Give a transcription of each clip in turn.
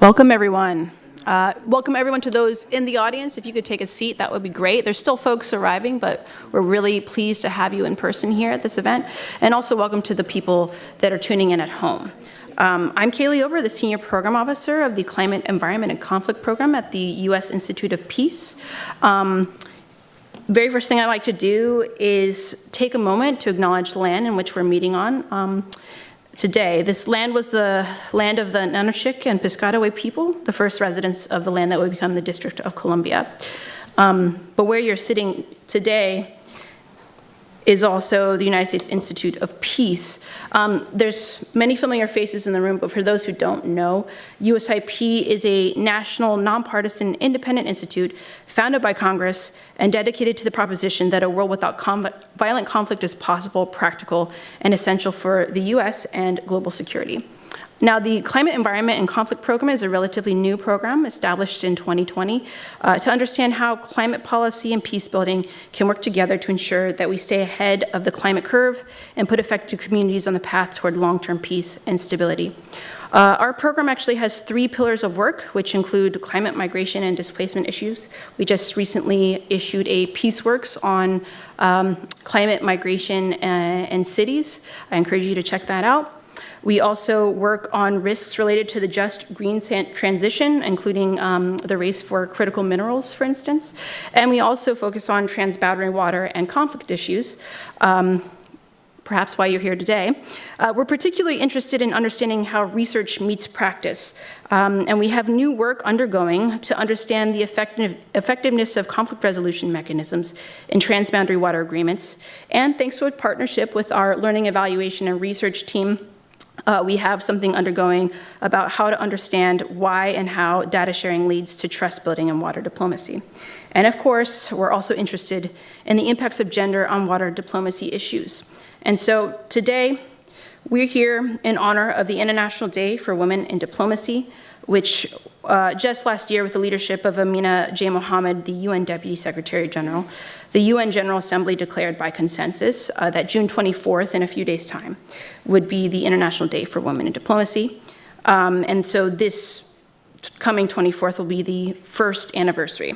Welcome, everyone. Welcome, everyone, to those in the audience. If you could take a seat, that would be great. There's still folks arriving, but we're really pleased to have you in person here at this event. And also welcome to the people that are tuning in at home. I'm Kaylee Ober, the Senior Program Officer of the Climate, Environment, and Conflict Program at the U.S. Institute of Peace. Very first thing I'd like to do is take a moment to acknowledge the land in which we're meeting on today. This land was the land of the Nunavut and Piscataway people, the first residents of the land that would become the District of Columbia. But where you're sitting today is also the United States Institute of Peace. There's many familiar faces in the room, but for those who don't know, USIP is a national, nonpartisan, independent institute founded by Congress and dedicated to the proposition that a world without violent conflict is possible, practical, and essential for the US and global security. Now, the Climate, Environment, and Conflict Program is a relatively new program established in 2020 to understand how climate policy and peace building can work together to ensure that we stay ahead of the climate curve and put affected communities on the path toward long-term peace and stability. Our program actually has 3 pillars of work, which include climate migration and displacement issues. We just recently issued a PeaceWorks on climate migration and cities. I encourage you to check that out. We also work on risks related to the just green transition, including the race for critical minerals, for instance. And we also focus on transboundary water and conflict issues, perhaps why you're here today. We're particularly interested in understanding how research meets practice. And we have new work undergoing to understand the effectiveness of conflict resolution mechanisms in transboundary water agreements. And thanks to a partnership with our learning, evaluation, and research team, we have something undergoing about how to understand why and how data sharing leads to trust building and water diplomacy. And of course, we're also interested in the impacts of gender on water diplomacy issues. And so today, we're here in honor of the International Day for Women in Diplomacy, which just last year, with the leadership of Amina J. Mohammed, the UN Deputy Secretary General, the UN General Assembly declared by consensus that June 24th, in a few days' time, would be the International Day for Women in Diplomacy. And so this coming 24th will be the first anniversary.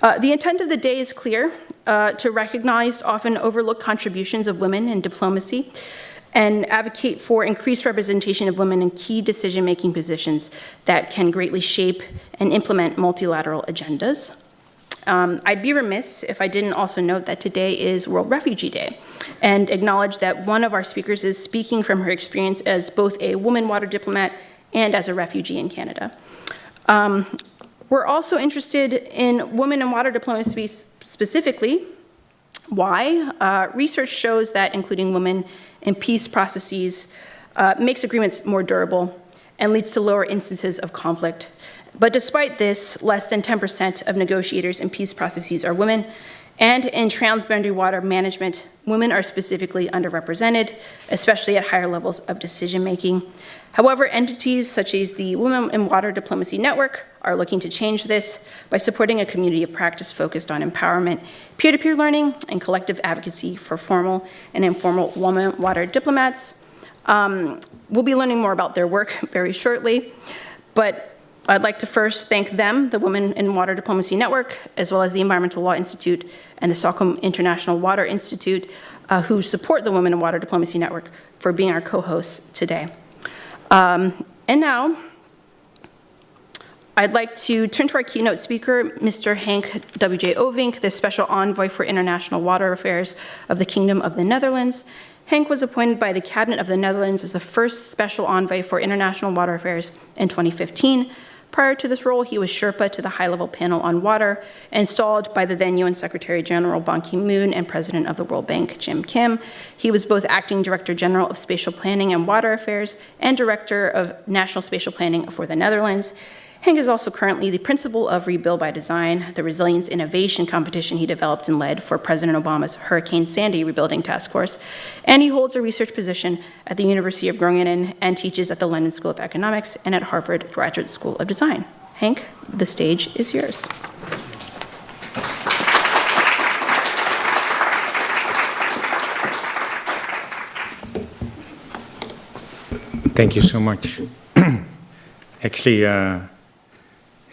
The intent of the day is clear, to recognize often overlooked contributions of women in diplomacy and advocate for increased representation of women in key decision-making positions that can greatly shape and implement multilateral agendas. I'd be remiss if I didn't also note that today is World Refugee Day and acknowledge that one of our speakers is speaking from her experience as both a woman water diplomat and as a refugee in Canada. We're also interested in women in water diplomacy specifically. Why? Research shows that including women in peace processes makes agreements more durable and leads to lower instances of conflict. But despite this, less than 10% of negotiators in peace processes are women, and in transboundary water management, women are specifically underrepresented, especially at higher levels of decision-making. However, entities such as the Women in Water Diplomacy Network are looking to change this by supporting a community of practice focused on empowerment, peer-to-peer learning, and collective advocacy for formal and informal women water diplomats. We'll be learning more about their work very shortly, but I'd like to first thank them, the Women in Water Diplomacy Network, as well as the Environmental Law Institute and the Stockholm International Water Institute, who support the Women in Water Diplomacy Network, for being our co-hosts today. And now, I'd like to turn to our keynote speaker, Mr. Henk W.J. Ovink, the Special Envoy for International Water Affairs of the Kingdom of the Netherlands. Henk was appointed by the Cabinet of the Netherlands as the first Special Envoy for International Water Affairs in 2015. Prior to this role, he was Sherpa to the High-Level Panel on Water, installed by the then UN Secretary General Ban Ki-moon and President of the World Bank, Jim Kim. He was both Acting Director General of Spatial Planning and Water Affairs and Director of National Spatial Planning for the Netherlands. Henk is also currently the principal of Rebuild by Design, the resilience innovation competition he developed and led for President Obama's Hurricane Sandy Rebuilding Task Force. And he holds a research position at the University of Groningen and teaches at the London School of Economics and at Harvard Graduate School of Design. Henk, the stage is yours. Thank you so much. Actually,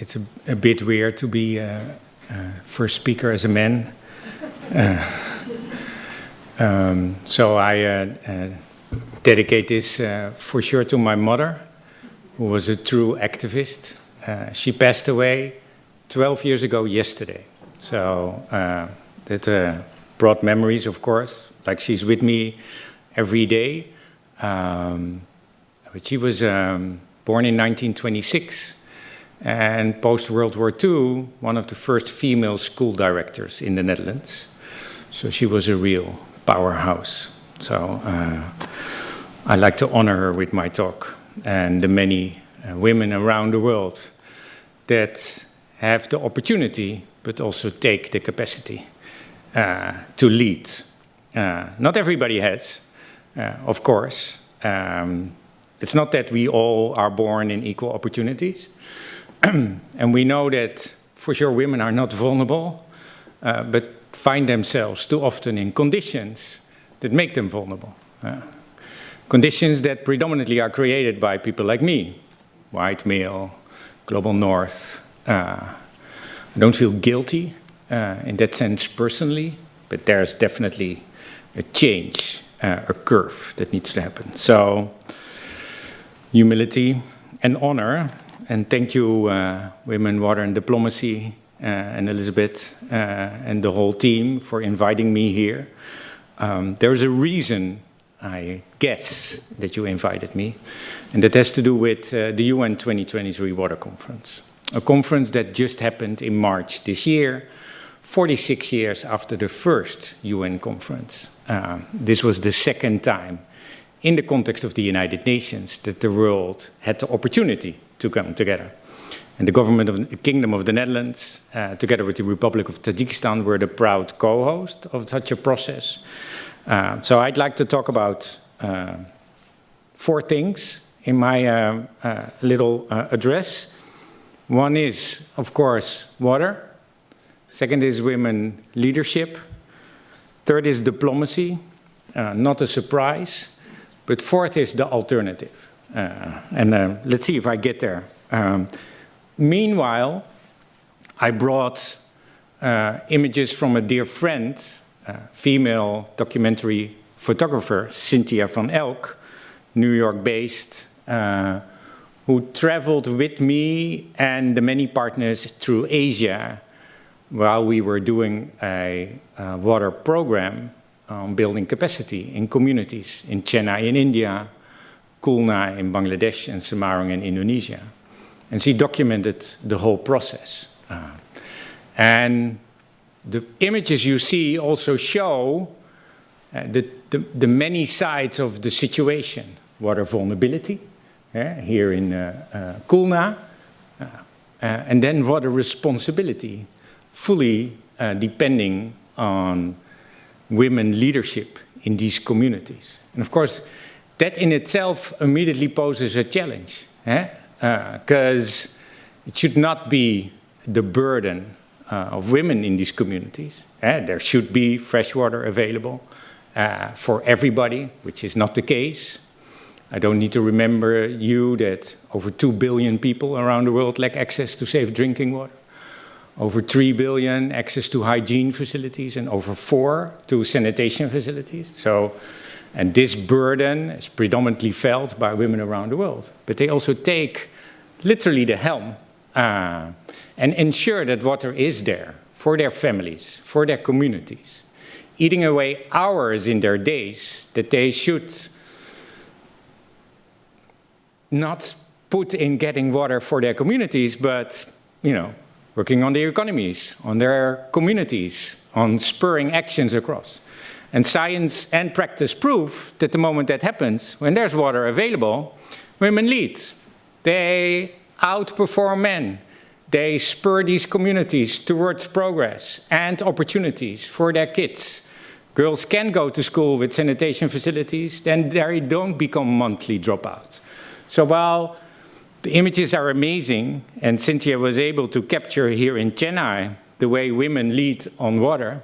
It's a bit weird to be first speaker as a man. So I dedicate this for sure to my mother, who was a true activist. She passed away 12 years ago yesterday. So that brought memories, of course, like she's with me every day. But she was born in 1926, and post-World War II, one of the first female school directors in the Netherlands. So she was a real powerhouse. So I like to honor her with my talk, and the many women around the world that have the opportunity, but also take the capacity to lead. Not everybody has, of course. It's not that we all are born in equal opportunities. And we know that, for sure, women are not vulnerable, but find themselves too often in conditions that make them vulnerable. Conditions that predominantly are created by people like me, white male, global north. I don't feel guilty in that sense personally, but there's definitely a change, a curve that needs to happen. So, humility and honor, and thank you, Women, Water and Diplomacy, and Elizabeth, and the whole team for inviting me here. There's a reason, I guess, that you invited me, and that has to do with the UN 2023 Water Conference, a conference that just happened in March this year, 46 years after the first UN conference. This was the second time in the context of the United Nations that the world had the opportunity to come together. And the government of the Kingdom of the Netherlands, together with the Republic of Tajikistan, were the proud co-host of such a process. So I'd like to talk about 4 things in my little address. One is, of course, water. Second is women leadership. Third is diplomacy, not a surprise. But fourth is the alternative. Let's see if I get there. Meanwhile, I brought images from a dear friend, female documentary photographer, Cynthia van Elk, New York-based, who traveled with me and the many partners through Asia while we were doing a water program on building capacity in communities in Chennai in India, Khulna in Bangladesh, and Semarang in Indonesia. And she documented the whole process. And the images you see also show the many sides of the situation. Water vulnerability, here in Khulna, and then water responsibility, fully depending on women leadership in these communities. And of course, that in itself immediately poses a challenge, because it should not be the burden of women in these communities. There should be fresh water available for everybody, which is not the case. I don't need to remember you that over 2 billion people around the world lack access to safe drinking water. Over 3 billion access to hygiene facilities, and over 4 to sanitation facilities. So, and this burden is predominantly felt by women around the world. But they also take literally the helm and ensure that water is there for their families, for their communities, eating away hours in their days that they should not put in getting water for their communities, but, working on their economies, on their communities, on spurring actions across. And science and practice prove that the moment that happens, when there's water available, women lead. They outperform men. They spur these communities towards progress and opportunities for their kids. Girls can go to school with sanitation facilities, then they don't become monthly dropouts. So while the images are amazing, and Cynthia was able to capture here in Chennai the way women lead on water,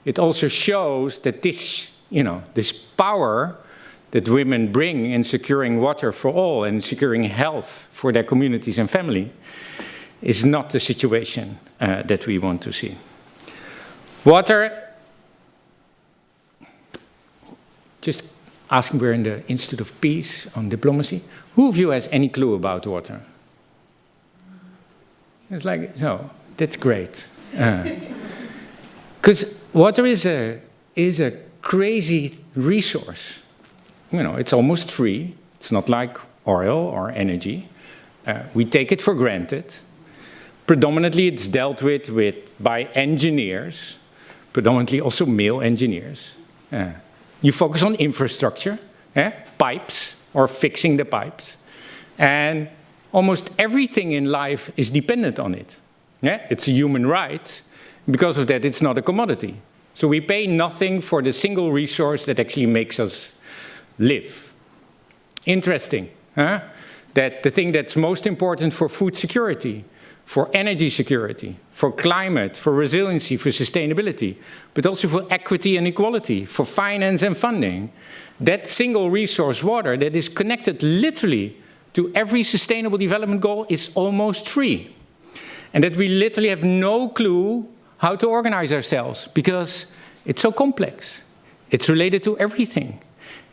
it also shows that this, this power that women bring in securing water for all and securing health for their communities and family is not the situation that we want to see. Water, just asking, we're in the Institute of Peace on Diplomacy. Who of you has any clue about water? It's like, so, that's great. Because water is a crazy resource. You know, it's almost free. It's not like oil or energy. We take it for granted. Predominantly, it's dealt with by engineers, predominantly also male engineers. You focus on infrastructure, pipes, or fixing the pipes. And almost everything in life is dependent on it. It's a human right. Because of that, it's not a commodity. So we pay nothing for the single resource that actually makes us live. Interesting, huh? That the thing that's most important for food security, for energy security, for climate, for resiliency, for sustainability, but also for equity and equality, for finance and funding, that single resource, water, that is connected literally to every sustainable development goal is almost free. And that we literally have no clue how to organize ourselves because it's so complex. It's related to everything.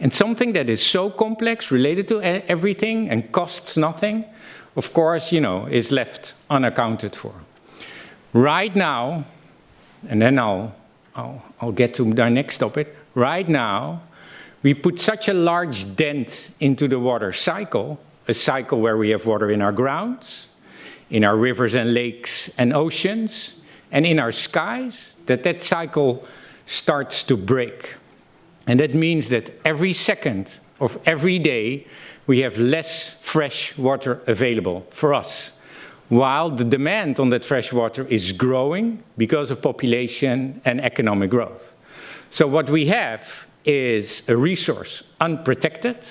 And something that is so complex, related to everything and costs nothing, of course, you know, is left unaccounted for. Right now, and then I'll get to my next topic. Right now, we put such a large dent into the water cycle, a cycle where we have water in our grounds, in our rivers and lakes and oceans, and in our skies, that cycle starts to break. And that means that every second of every day, we have less fresh water available for us, while the demand on that fresh water is growing because of population and economic growth. So what we have is a resource unprotected,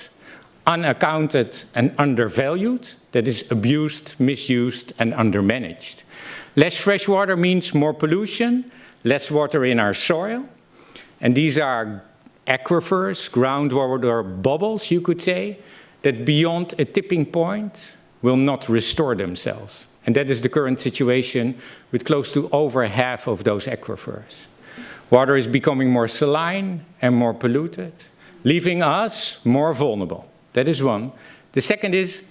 unaccounted, and undervalued that is abused, misused, and undermanaged. Less fresh water means more pollution, less water in our soil, and these are aquifers, groundwater bubbles, you could say, that beyond a tipping point will not restore themselves. And that is the current situation with close to over half of those aquifers. Water is becoming more saline and more polluted, leaving us more vulnerable. That is one. The second is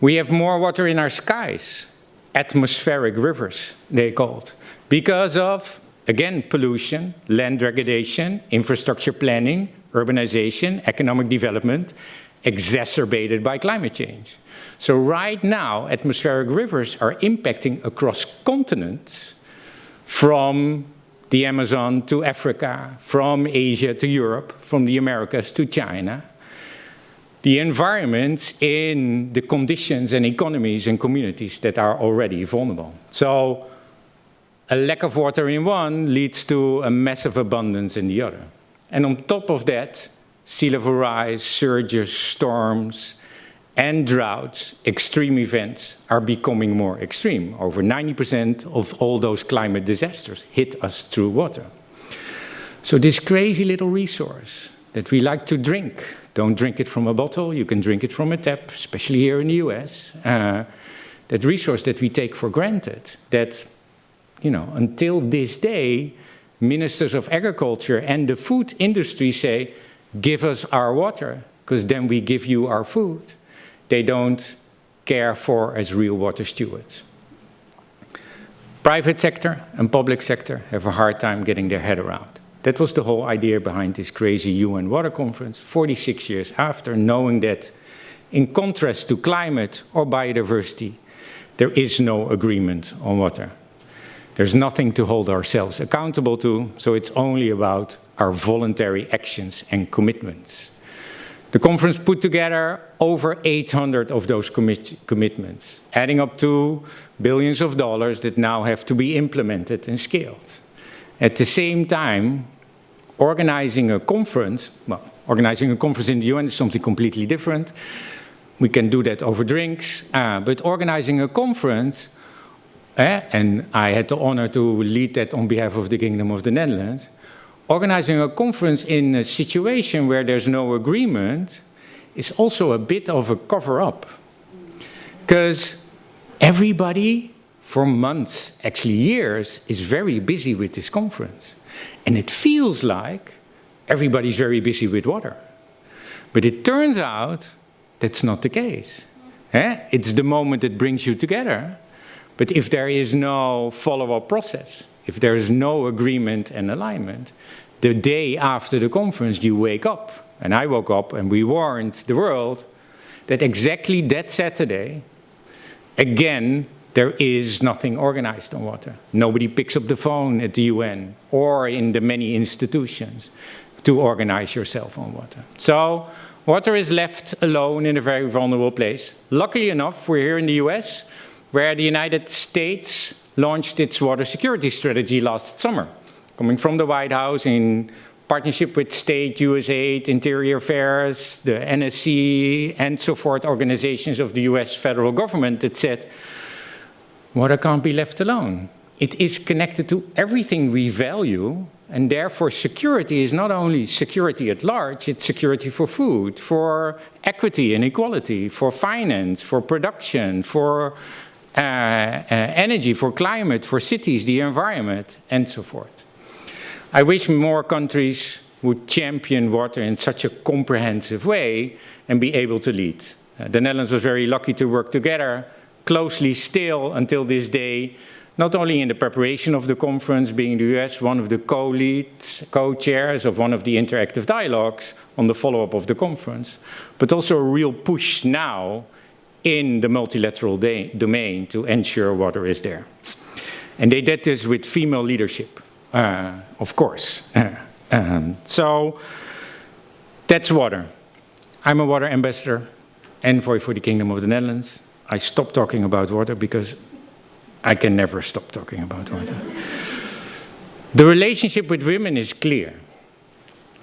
we have more water in our skies, atmospheric rivers, they called, because of, again, pollution, land degradation, infrastructure planning, urbanization, economic development, exacerbated by climate change. So right now, atmospheric rivers are impacting across continents, from the Amazon to Africa, from Asia to Europe, from the Americas to China. The environment in the conditions and economies and communities that are already vulnerable. So a lack of water in one leads to a massive abundance in the other. And on top of that, sea level rise, surges, storms, and droughts, extreme events are becoming more extreme. Over 90% of all those climate disasters hit us through water. So this crazy little resource that we like to drink, don't drink it from a bottle, you can drink it from a tap, especially here in the US, that resource that we take for granted, that, you know, until this day, ministers of agriculture and the food industry say, give us our water, because then we give you our food. They don't care for as real water stewards. Private sector and public sector have a hard time getting their head around. That was the whole idea behind this crazy UN Water Conference, 46 years after, knowing that in contrast to climate or biodiversity, there is no agreement on water. There's nothing to hold ourselves accountable to, so it's only about our voluntary actions and commitments. The conference put together over 800 of those commitments, adding up to billions of dollars that now have to be implemented and scaled. At the same time, organizing a conference in the UN is something completely different. We can do that over drinks, but organizing a conference, and I had the honor to lead that on behalf of the Kingdom of the Netherlands, organizing a conference in a situation where there's no agreement is also a bit of a cover-up. Because everybody for months, actually years, is very busy with this conference. And it feels like everybody's very busy with water. But it turns out that's not the case. It's the moment that brings you together. But if there is no follow-up process, if there is no agreement and alignment, the day after the conference you wake up, and I woke up and we warned the world that exactly that Saturday, again, there is nothing organized on water. Nobody picks up the phone at the UN or in the many institutions to organize yourself on water. So water is left alone in a very vulnerable place. Luckily enough, we're here in the US, where the United States launched its water security strategy last summer, coming from the White House in partnership with state, USAID, Interior Affairs, the NSC, and so forth, organizations of the US federal government that said, water can't be left alone. It is connected to everything we value, and therefore security is not only security at large, it's security for food, for equity and equality, for finance, for production, for energy, for climate, for cities, the environment, and so forth. I wish more countries would champion water in such a comprehensive way and be able to lead. The Netherlands was very lucky to work together closely still until this day, not only in the preparation of the conference, being the US one of the co-leads, co-chairs of one of the interactive dialogues on the follow-up of the conference, but also a real push now in the multilateral domain to ensure water is there. And they did this with female leadership, of course. So that's water. I'm a water ambassador, envoy for the Kingdom of the Netherlands. I stopped talking about water because I can never stop talking about water. The relationship with women is clear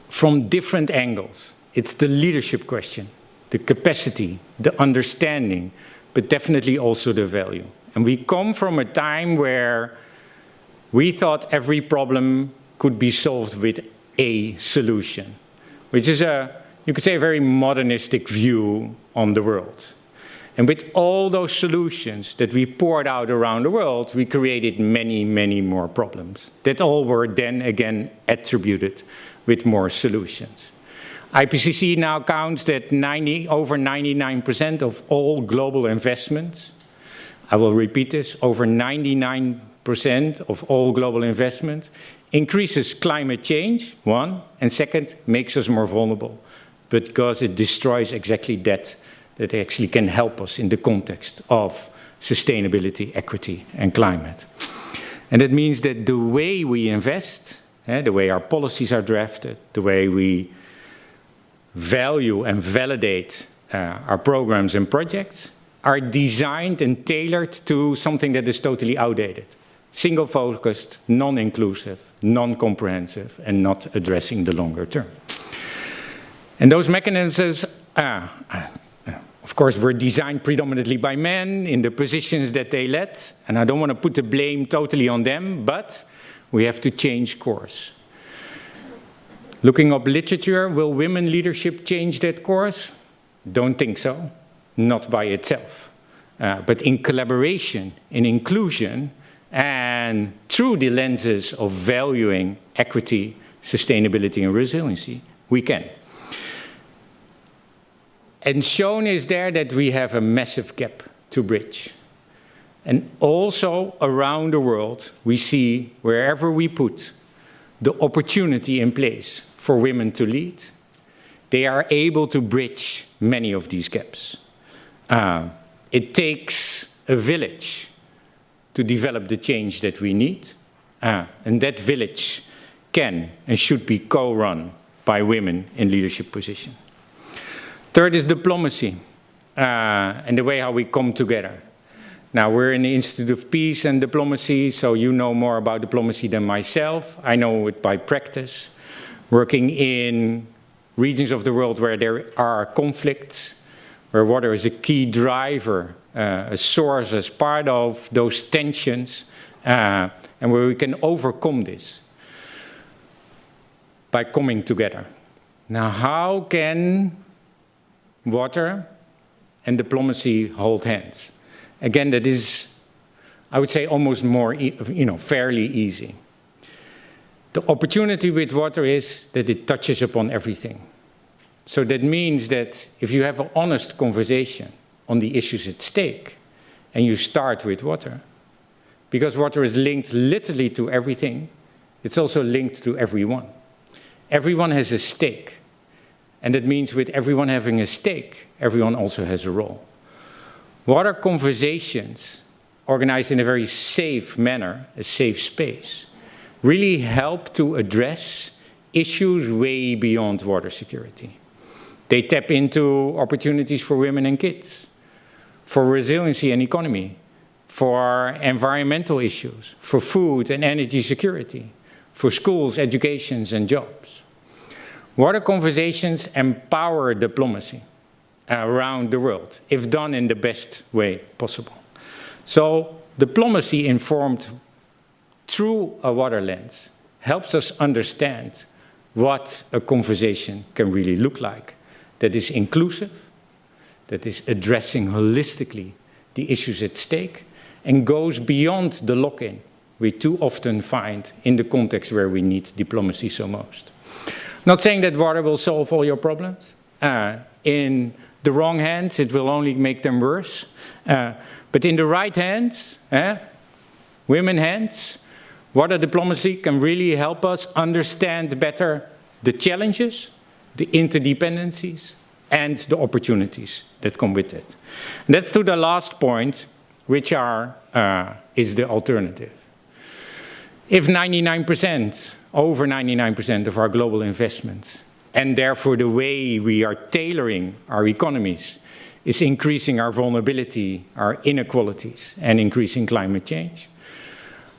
from different angles. It's the leadership question, the capacity, the understanding, but definitely also the value. And we come from a time where we thought every problem could be solved with a solution, which is you could say, a very modernistic view on the world. And with all those solutions that we poured out around the world, we created many, many more problems that all were then again attributed with more solutions. IPCC now counts that over 99% of all global investments, I will repeat this, over 99% of all global investment increases climate change, one, and second, makes us more vulnerable, because it destroys exactly that actually can help us in the context of sustainability, equity, and climate. And that means that the way we invest, the way our policies are drafted, the way we value and validate our programs and projects are designed and tailored to something that is totally outdated. Single-focused, non-inclusive, non-comprehensive, and not addressing the longer term. And those mechanisms, of course, were designed predominantly by men in the positions that they led, and I don't want to put the blame totally on them, but we have to change course. Looking up literature, will women leadership change that course? Don't think so, not by itself, but in collaboration, in inclusion, and through the lenses of valuing equity, sustainability, and resiliency, we can. And shown is there that we have a massive gap to bridge. And also around the world, we see wherever we put the opportunity in place for women to lead, they are able to bridge many of these gaps. It takes a village to develop the change that we need, and that village can and should be co-run by women in leadership positions. Third is diplomacy, and the way how we come together. Now, we're in the Institute of Peace and Diplomacy, so you know more about diplomacy than myself. I know it by practice, working in regions of the world where there are conflicts, where water is a key driver, a source as part of those tensions, and where we can overcome this by coming together. Now, how can water and diplomacy hold hands? again, that is, I would say, almost more, fairly easy. The opportunity with water is that it touches upon everything. So that means that if you have an honest conversation on the issues at stake, and you start with water, because water is linked literally to everything, it's also linked to everyone. Everyone has a stake. And that means with everyone having a stake, everyone also has a role. Water conversations, organized in a very safe manner, a safe space, really help to address issues way beyond water security. They tap into opportunities for women and kids, for resiliency and economy, for environmental issues, for food and energy security, for schools, educations, and jobs. Water conversations empower diplomacy around the world, if done in the best way possible. So diplomacy informed through a water lens helps us understand what a conversation can really look like, that is inclusive, that is addressing holistically the issues at stake, and goes beyond the lock-in we too often find in the context where we need diplomacy so most. Not saying that water will solve all your problems. In the wrong hands, it will only make them worse. But in the right hands, women's hands, water diplomacy can really help us understand better the challenges, the interdependencies, and the opportunities that come with it. And that's to the last point, which is the alternative. If 99%, over 99% of our global investments, and therefore the way we are tailoring our economies, is increasing our vulnerability, our inequalities, and increasing climate change,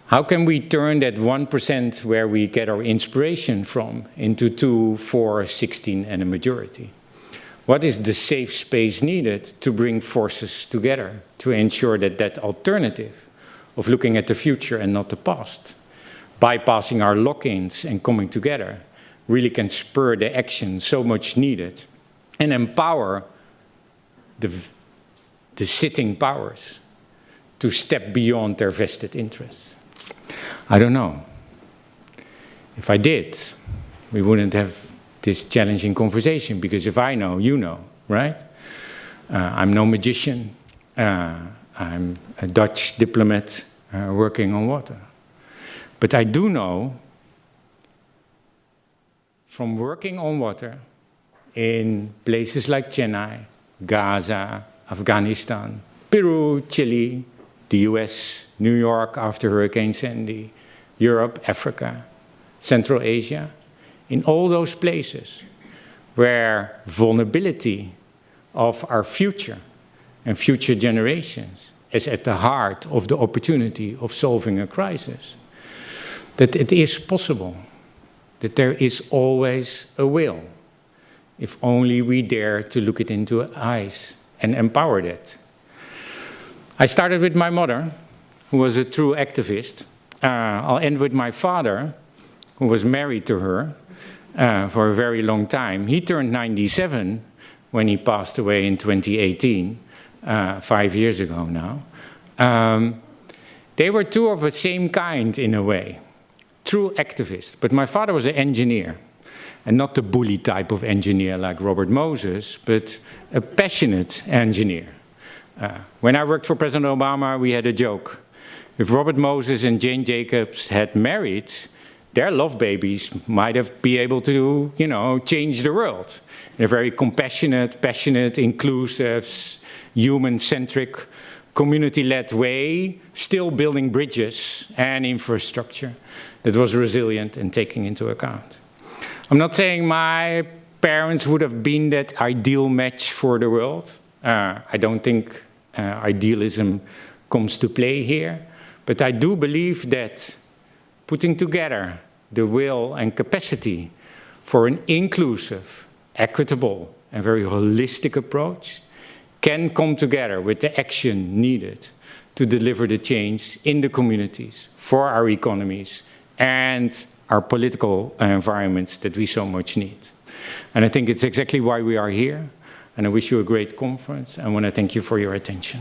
how can we turn that 1% where we get our inspiration from into 2, 4, 16, and a majority? What is the safe space needed to bring forces together to ensure that that alternative of looking at the future and not the past, bypassing our lock-ins and coming together, really can spur the action so much needed and empower the sitting powers to step beyond their vested interests? I don't know. If I did, we wouldn't have this challenging conversation, because if I know, you know, right? I'm no magician. I'm a Dutch diplomat working on water. But I do know from working on water in places like Chennai, Gaza, Afghanistan, Peru, Chile, the US, New York after Hurricane Sandy, Europe, Africa, Central Asia, in all those places where vulnerability of our future and future generations is at the heart of the opportunity of solving a crisis, that it is possible, that there is always a will, if only we dare to look it into eyes and empower it. I started with my mother, who was a true activist. I'll end with my father, who was married to her for a very long time. He turned 97 when he passed away in 2018, 5 years ago now. They were two of the same kind in a way, true activists. But my father was an engineer, and not the bully type of engineer like Robert Moses, but a passionate engineer. When I worked for President Obama, we had a joke. If Robert Moses and Jane Jacobs had married, their love babies might have been able to, change the world in a very compassionate, passionate, inclusive, human-centric, community-led way, still building bridges and infrastructure that was resilient and taking into account. I'm not saying my parents would have been that ideal match for the world. I don't think idealism comes to play here, but I do believe that putting together the will and capacity for an inclusive, equitable, and very holistic approach can come together with the action needed to deliver the change in the communities, for our economies, and our political environments that we so much need. And I think it's exactly why we are here. And I wish you a great conference. I want to thank you for your attention.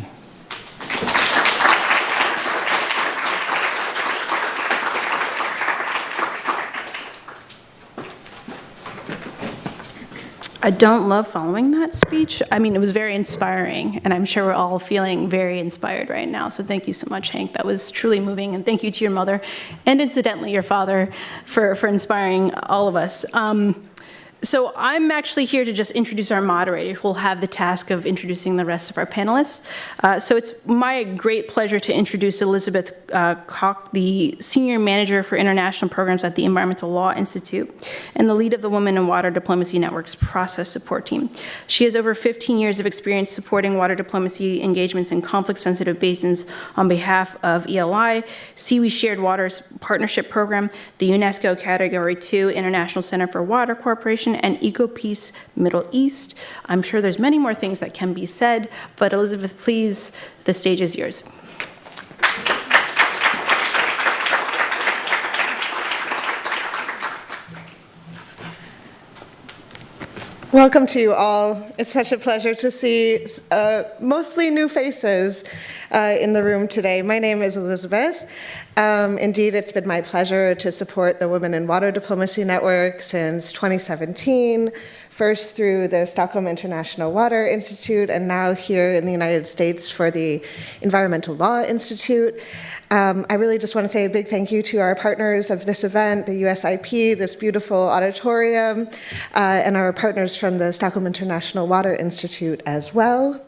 I don't love following that speech. I mean, it was very inspiring, and I'm sure we're all feeling very inspired right now. So thank you so much, Hank. That was truly moving, and thank you to your mother, and incidentally, your father, for inspiring all of us. So I'm actually here to just introduce our moderator, who will have the task of introducing the rest of our panelists. So it's my great pleasure to introduce Elizabeth Koch, the Senior Manager for International Programs at the Environmental Law Institute and the lead of the Women in Water Diplomacy Network's process support team. She has over 15 years of experience supporting water diplomacy engagements in conflict-sensitive basins on behalf of ELI, SEWE Shared Waters Partnership Program, the UNESCO Category 2 International Center for Water Cooperation, and EcoPeace Middle East. I'm sure there's many more things that can be said, but Elizabeth, please, the stage is yours. Welcome to you all. It's such a pleasure to see mostly new faces in the room today. My name is Elizabeth. Indeed, it's been my pleasure to support the Women in Water Diplomacy Network since 2017, first through the Stockholm International Water Institute, and now here in the United States for the Environmental Law Institute. I really just want to say a big thank you to our partners of this event, the USIP, this beautiful auditorium, and our partners from the Stockholm International Water Institute as well.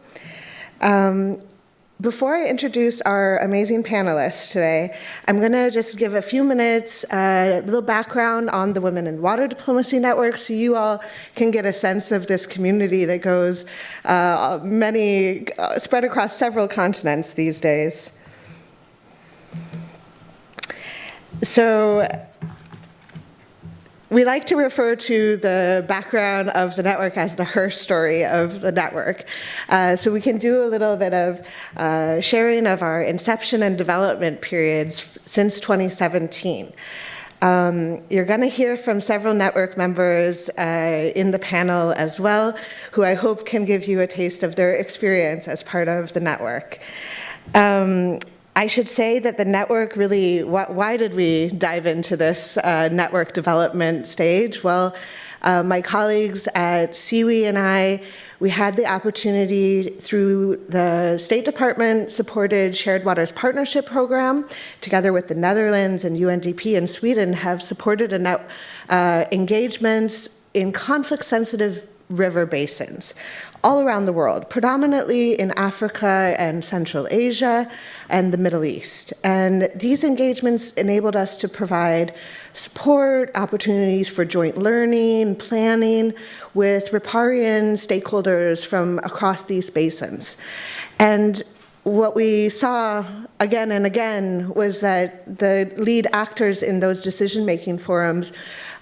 Before I introduce our amazing panelists today, I'm going to just give a few minutes, a little background on the Women in Water Diplomacy Network so you all can get a sense of this community that goes spread across several continents these days. So we like to refer to the background of the network as the her story of the network. So we can do a little bit of sharing of our inception and development periods since 2017. You're going to hear from several network members in the panel as well, who I hope can give you a taste of their experience as part of the network. I should say that the network really, why did we dive into this network development stage? Well, my colleagues at SEWE and I, we had the opportunity through the State Department supported Shared Waters Partnership Program, together with the Netherlands and UNDP in Sweden, have supported engagements in conflict-sensitive river basins all around the world, predominantly in Africa and Central Asia and the Middle East. And these engagements enabled us to provide support, opportunities for joint learning, planning with riparian stakeholders from across these basins. And what we saw again and again was that the lead actors in those decision-making forums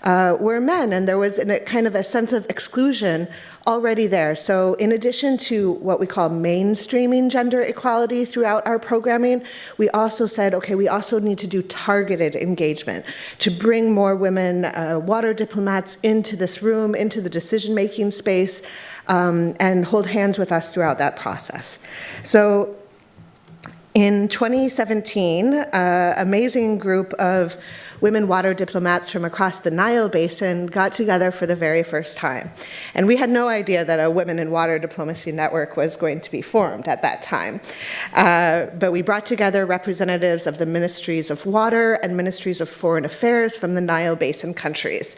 were men, and there was kind of a sense of exclusion already there. So in addition to what we call mainstreaming gender equality throughout our programming, we also said, okay, we also need to do targeted engagement to bring more women water diplomats into this room, into the decision-making space, and hold hands with us throughout that process. So in 2017, an amazing group of women water diplomats from across the Nile Basin got together for the very first time. And we had no idea that a Women in Water Diplomacy Network was going to be formed at that time. But we brought together representatives of the Ministries of Water and Ministries of Foreign Affairs from the Nile Basin countries.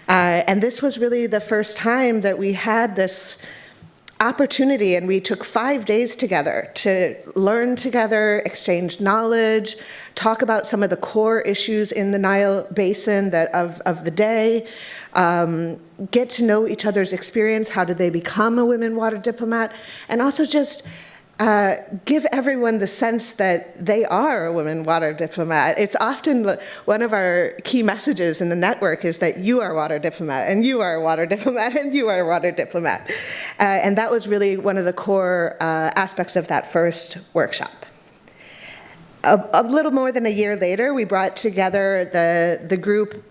And this was really the first time that we had this opportunity, and we took 5 days together to learn together, exchange knowledge, talk about some of the core issues in the Nile Basin of the day, get to know each other's experience, how did they become a women water diplomat, and also just give everyone the sense that they are a women water diplomat. It's often one of our key messages in the network is that you are a water diplomat, and you are a water diplomat, and you are a water diplomat. And that was really one of the core aspects of that first workshop. A little more than a year later, we brought together the group.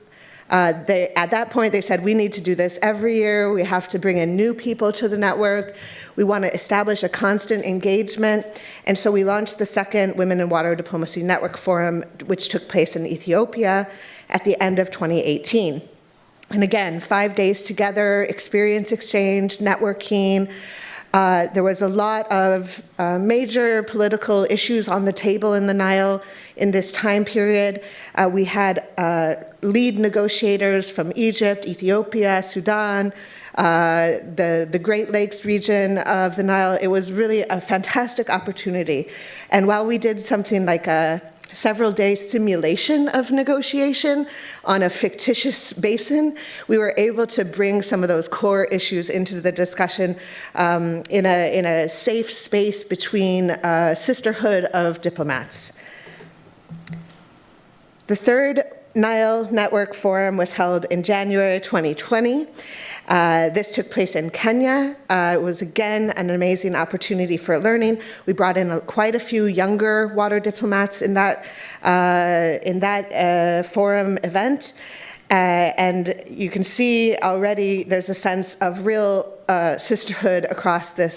At that point, they said, we need to do this every year. We have to bring in new people to the network. We want to establish a constant engagement. And so we launched the second Women in Water Diplomacy Network Forum, which took place in Ethiopia at the end of 2018. And again, 5 days together, experience exchange, networking. There was a lot of major political issues on the table in the Nile in this time period. We had lead negotiators from Egypt, Ethiopia, Sudan, the Great Lakes region of the Nile. It was really a fantastic opportunity. And while we did something like a several-day simulation of negotiation on a fictitious basin, we were able to bring some of those core issues into the discussion in a safe space between a sisterhood of diplomats. The third Nile Network Forum was held in January 2020. This took place in Kenya. It was, again, an amazing opportunity for learning. We brought in quite a few younger water diplomats in that forum event. And you can see already there's a sense of real sisterhood across this